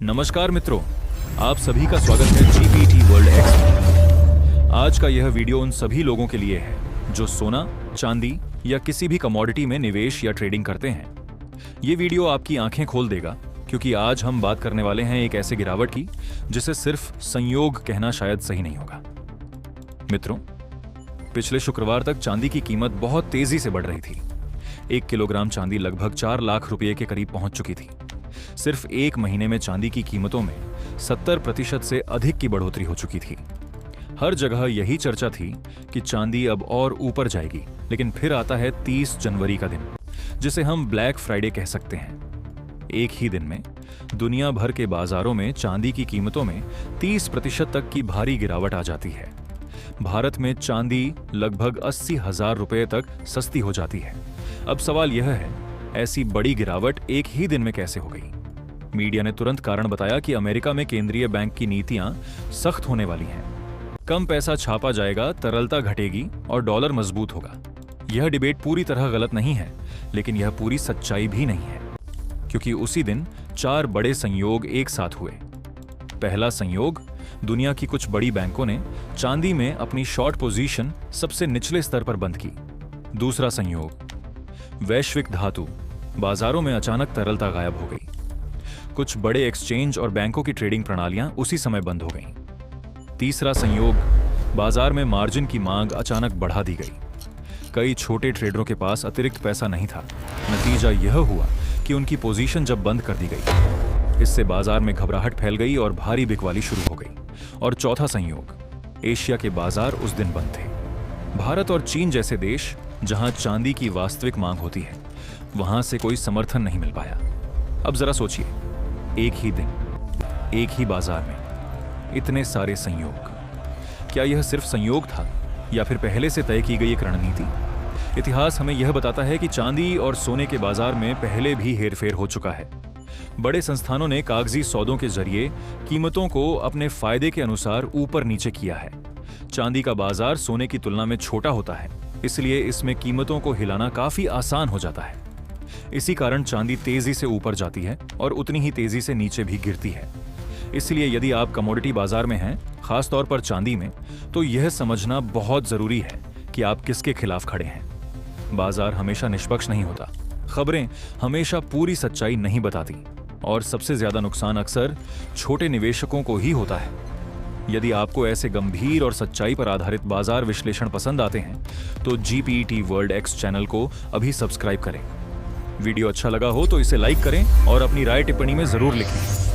नमस्कार मित्रों, आप सभी का स्वागत है जीपीटी वर्ल्ड एक्स में। आज का यह वीडियो उन सभी लोगों के लिए है जो सोना, चांदी या किसी भी कमोडिटी में निवेश या ट्रेडिंग करते हैं। ये वीडियो आपकी आंखें खोल देगा, क्योंकि आज हम बात करने वाले हैं एक ऐसे गिरावट की जिसे सिर्फ संयोग कहना शायद सही नहीं होगा। मित्रों, पिछले शुक्रवार तक चांदी की कीमत बहुत तेजी से बढ़ रही थी। 1 किलोग्राम चांदी लगभग 4 लाख रुपए के करीब पहुंच चुकी थी। सिर्फ एक महीने में चांदी की कीमतों में 70% से अधिक की बढ़ोतरी हो चुकी थी। हर जगह यही चर्चा थी कि चांदी अब और ऊपर जाएगी, लेकिन फिर आता है 30 जनवरी का दिन, जिसे हम ब्लैक फ्राइडे कह सकते हैं। एक ही दिन में दुनिया भर के बाजारों में चांदी की कीमतों में 30% तक की भारी गिरावट आ जाती है। भारत में चांदी लगभग 80,000 रुपए तक सस्ती हो जाती है। अब सवाल यह है, ऐसी बड़ी गिरावट एक ही दिन में कैसे हो गई? मीडिया ने तुरंत कारण बताया कि अमेरिका में केंद्रीय बैंक की नीतियां सख्त होने वाली हैं। कम पैसा छापा जाएगा, तरलता घटेगी और डॉलर मजबूत होगा। यह डिबेट पूरी तरह गलत नहीं है, लेकिन यह पूरी सच्चाई भी नहीं है, क्योंकि उसी दिन 4 बड़े संयोग एक साथ हुए। पहला संयोग, दुनिया की कुछ बड़ी बैंकों ने चांदी में अपनी शॉर्ट पोजीशन सबसे निचले स्तर पर बंद की। दूसरा संयोग, वैश्विक धातु बाजारों में अचानक तरलता गायब हो गई। कुछ बड़े एक्सचेंज और बैंकों की ट्रेडिंग प्रणालियां उसी समय बंद हो गईं। तीसरा संयोग, बाजार में मार्जिन की मांग अचानक बढ़ा दी गई। कई छोटे ट्रेडरों के पास अतिरिक्त पैसा नहीं था। नतीजा यह हुआ कि उनकी पोजीशन जब बंद कर दी गई, इससे बाजार में घबराहट फैल गई और भारी बिकवाली शुरू हो गई। और चौथा संयोग, एशिया के बाजार उस दिन बंद थे। भारत और चीन जैसे देश, जहां चांदी की वास्तविक मांग होती है, वहां से कोई समर्थन नहीं मिल पाया। अब जरा सोचिए, एक ही दिन, एक ही बाजार में इतने सारे संयोग। क्या यह सिर्फ संयोग था या फिर पहले से तय की गई एक रणनीति? इतिहास हमें यह बताता है कि चांदी और सोने के बाजार में पहले भी हेरफेर हो चुका है। बड़े संस्थानों ने कागजी सौदों के जरिए कीमतों को अपने फायदे के अनुसार ऊपर नीचे किया है। चांदी का बाजार सोने की तुलना में छोटा होता है, इसलिए इसमें कीमतों को हिलाना काफी आसान हो जाता है। इसी कारण चांदी तेजी से ऊपर जाती है और उतनी ही तेजी से नीचे भी गिरती है। इसलिए यदि आप कमोडिटी बाजार में हैं, खासतौर पर चांदी में, तो यह समझना बहुत जरूरी है कि आप किसके खिलाफ खड़े हैं। बाजार हमेशा निष्पक्ष नहीं होता। खबरें हमेशा पूरी सच्चाई नहीं बताती, और सबसे ज्यादा नुकसान अक्सर छोटे निवेशकों को ही होता है। यदि आपको ऐसे गंभीर और सच्चाई पर आधारित बाजार विश्लेषण पसंद आते हैं, तो जीपीटी वर्ल्ड एक्स चैनल को अभी सब्सक्राइब करें। वीडियो अच्छा लगा हो तो इसे लाइक करें और अपनी राय टिप्पणी में जरूर लिखें।